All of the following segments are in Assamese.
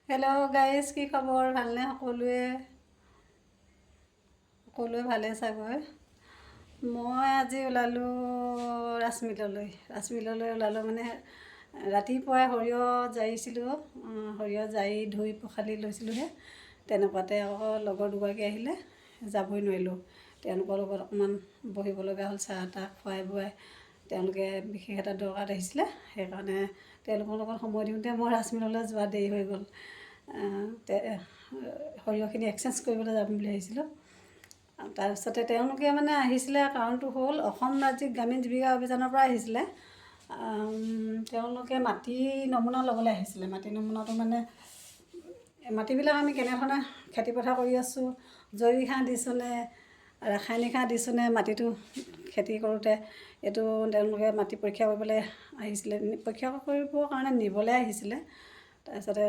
হেল্ল' গাইজ, কি খবৰ? ভালনে? সকলোৱে ভালে চাগৈ। মই আজি ওলালোঁ ৰাজমিললৈ ওলালোঁ মানে ৰাতিপুৱাই সৰিয়হ জাৰিছিলোঁ। সৰিয়হ জাৰি ধুই পখালি লৈছিলোঁহে। তেনেকুৱাতে আকৌ লগৰ দুগৰাকী আহিলে, যাবই নোৱাৰিলোঁ। তেওঁলোকৰ লগত অকণমান বহিব লগা হ'ল, চাহ তাহ খুৱাই বোৱাই। তেওঁলোকে বিশেষ এটা দৰকাৰত আহিছিলে, সেইকাৰণে তেওঁলোকৰ লগত সময় দিওঁতে মই ৰাজমিললৈ যোৱা দেৰি হৈ গ'ল। সৰিয়হখিনি এক্সচেঞ্জ কৰিবলৈ যাম বুলি ভাবিছিলোঁ। তাৰপিছতে তেওঁলোকে মানে আহিছিলে, কাৰণটো হ'ল অসম ৰাজ্যিক গ্ৰামীণ জীৱিকা অভিযানৰ পৰা আহিছিলে। তেওঁলোকে মাটি নমুনা ল'বলৈ আহিছিলে। মাটি নমুনাটো মানে মাটিবিলাক আমি কেনেধৰণে খেতিপথাৰ কৰি আছোঁ, জৈৱিক সাৰ দিছোঁনে, ৰাসায়নিক সাৰ দিছোঁনে, মাটিটো খেতি কৰোঁতে এইটো তেওঁলোকে মাটি পৰীক্ষা কৰিবলৈ আহিছিলে। পৰীক্ষা কৰিবৰ কাৰণে নিবলৈ আহিছিলে। তাৰপিছতে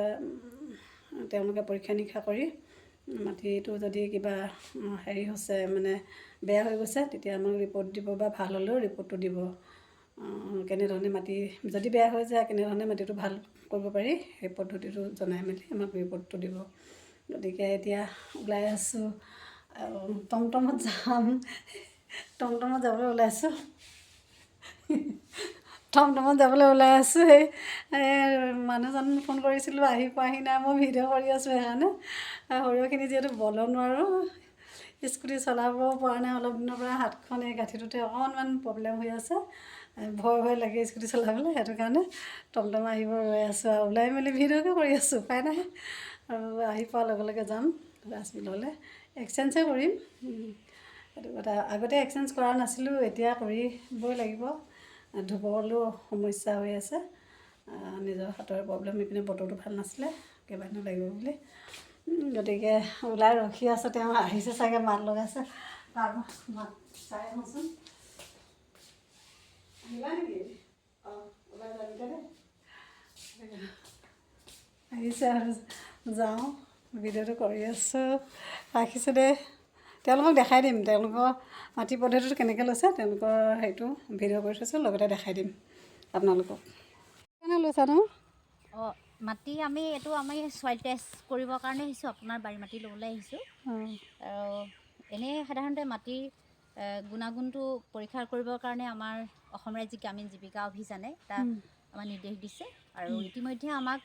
তেওঁলোকে পৰীক্ষা নিৰীক্ষা কৰি মাটিটো যদি কিবা হেৰি হৈছে, মানে বেয়া হৈ গৈছে, তেতিয়া আমাক ৰিপৰ্ট দিব, বা ভাল হ'লেও ৰিপৰ্টটো দিব। কেনেধৰণে মাটি যদি বেয়া হৈ যায়, কেনেধৰণে মাটিটো ভাল কৰিব পাৰি, সেই পদ্ধতিটো জনাই মেলি আমাক ৰিপৰ্টটো দিব। গতিকে এতিয়া ওলাই আছোঁ, টমটমত যাম। টমটমত যাবলৈ ওলাইছোঁ। টমটমত যাবলৈ ওলাই আছোঁ। সেই মানুহজন ফোন কৰিছিলোঁ, আহি পোৱাহি নাই। মই ভিডিঅ' কৰি আছোঁ সেইকাৰণে। সৰিয়হখিনি যিহেতু ব'ব নোৱাৰোঁ, স্কুটি চলাব পৰা নাই অলপ দিনৰ পৰা। হাতখন এই গাঁঠিটোতে অকণমান প্ৰব্লেম হৈ আছে, ভয় লাগে স্কুটি চলাবলৈ। সেইটো কাৰণে টমটম আহিব ৰৈ আছোঁ আৰু ওলাই মেলি ভিডিঅ'কে কৰি আছোঁ, উপায় নাই। আৰু আহি পোৱাৰ লগে লগে যাম ৰাজমিললৈ, এক্সচেঞ্জে কৰিম। সেইটো কথা। আগতে এক্সচেঞ্জ কৰা নাছিলোঁ, এতিয়া কৰিবই লাগিব। ধুবলৈও সমস্যা হৈ আছে, নিজৰ হাতৰ প্ৰব্লেম। ইপিনে বতৰটো ভাল নাছিলে, কেইবাদিনো লাগিব বুলি। গতিকে ওলাই ৰখি আছোঁ। তেওঁ আহিছে চাগে, মাত লগাইছে। মাত চাই আহোঁচোন। আহিলা নেকি? অঁ, ওলাই যাবি দেই। আহিছে আৰু যাওঁ, ভিডিঅ'টো কৰি আছোঁ। ৰাখিছোঁ দেই। তেওঁলোকক দেখাই দিম, তেওঁলোকৰ মাটি পদ্ধতিটো কেনেকৈ লৈছে, তেওঁলোকৰ সেইটো ভিডিঅ' কৰি থৈছোঁ, লগতে দেখাই দিম আপোনালোকক। কেনে লৈছা ন? অঁ, মাটি আমি চইল টেষ্ট কৰিবৰ কাৰণে আহিছোঁ। আপোনাৰ বাৰী মাটি ল'বলৈ আহিছোঁ। আৰু এনেই সাধাৰণতে মাটিৰ গুণাগুণটো পৰীক্ষা কৰিবৰ কাৰণে আমাৰ অসম ৰাজ্যিক গ্ৰামীণ জীৱিকা অভিযানে এটা আমাক নিৰ্দেশ দিছে। আৰু ইতিমধ্যে আমাক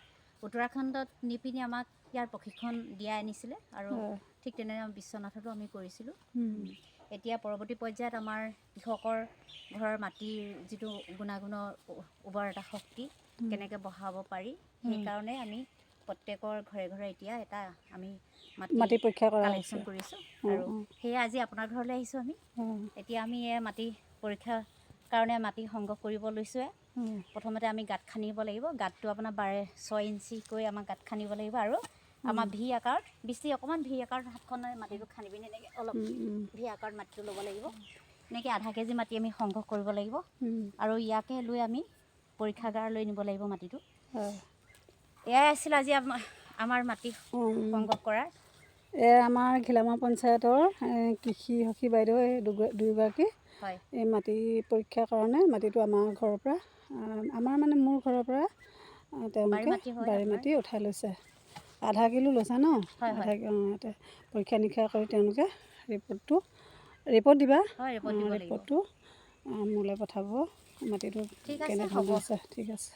উত্তৰাখণ্ডত নি পিনি আমাক ইয়াৰ প্ৰশিক্ষণ দিয়াই আনিছিলে। আৰু ঠিক তেনেদৰে বিশ্বনাথতো আমি কৰিছিলোঁ। এতিয়া পৰৱৰ্তী পৰ্যায়ত আমাৰ কৃষকৰ ঘৰৰ মাটিৰ যিটো গুণাগুণৰ উৰ্বৰতা শক্তি কেনেকৈ বঢ়াব পাৰি, সেইকাৰণে আমি প্ৰত্যেকৰ ঘৰে ঘৰে এতিয়া এটা আমি মাটি পৰীক্ষা কৰা কালেকশ্যন কৰিছোঁ। আৰু সেয়ে আজি আপোনাৰ ঘৰলৈ আহিছোঁ আমি। এতিয়া আমি এই মাটি পৰীক্ষাৰ কাৰণে মাটি সংগ্ৰহ কৰিব লৈছোঁৱে। প্ৰথমতে আমি গাঁত খান্দিব লাগিব। গাঁতটো আপোনাৰ 6 ইঞ্চিকৈ আমাক গাঁত খান্দিব লাগিব। আৰু আমাৰ ভি আকাৰত, অকণমান ভি আকাৰত হাতখনে মাটিটো খান্দি পিনি এনেকৈ অলপ ভি আকাৰত মাটিটো ল'ব লাগিব। এনেকৈ আধা কেজি মাটি আমি সংগ্ৰহ কৰিব লাগিব। আৰু ইয়াকে লৈ আমি পৰীক্ষাগাৰলৈ নিব লাগিব মাটিটো। এয়াই আছিল আজি আমাৰ মাটি সংগ্ৰহ কৰাৰ। আমাৰ ঘিলামাৰ পঞ্চায়তৰ কৃষি সখী বাইদেউ দুয়োগৰাকী হয়। এই মাটি পৰীক্ষাৰ কাৰণে মাটিটো আমাৰ ঘৰৰ পৰা, মোৰ ঘৰৰ পৰা তেওঁলোকে বাৰী মাটি উঠাই লৈছে। আধা কিলো লৈছে ন? আধা পৰীক্ষা নিৰীক্ষা কৰি তেওঁলোকে ৰিপৰ্ট দিবা। ৰিপৰ্টটো মোলৈ পঠাব, মাটিটো কেনেধৰণৰ আছে। ঠিক আছে।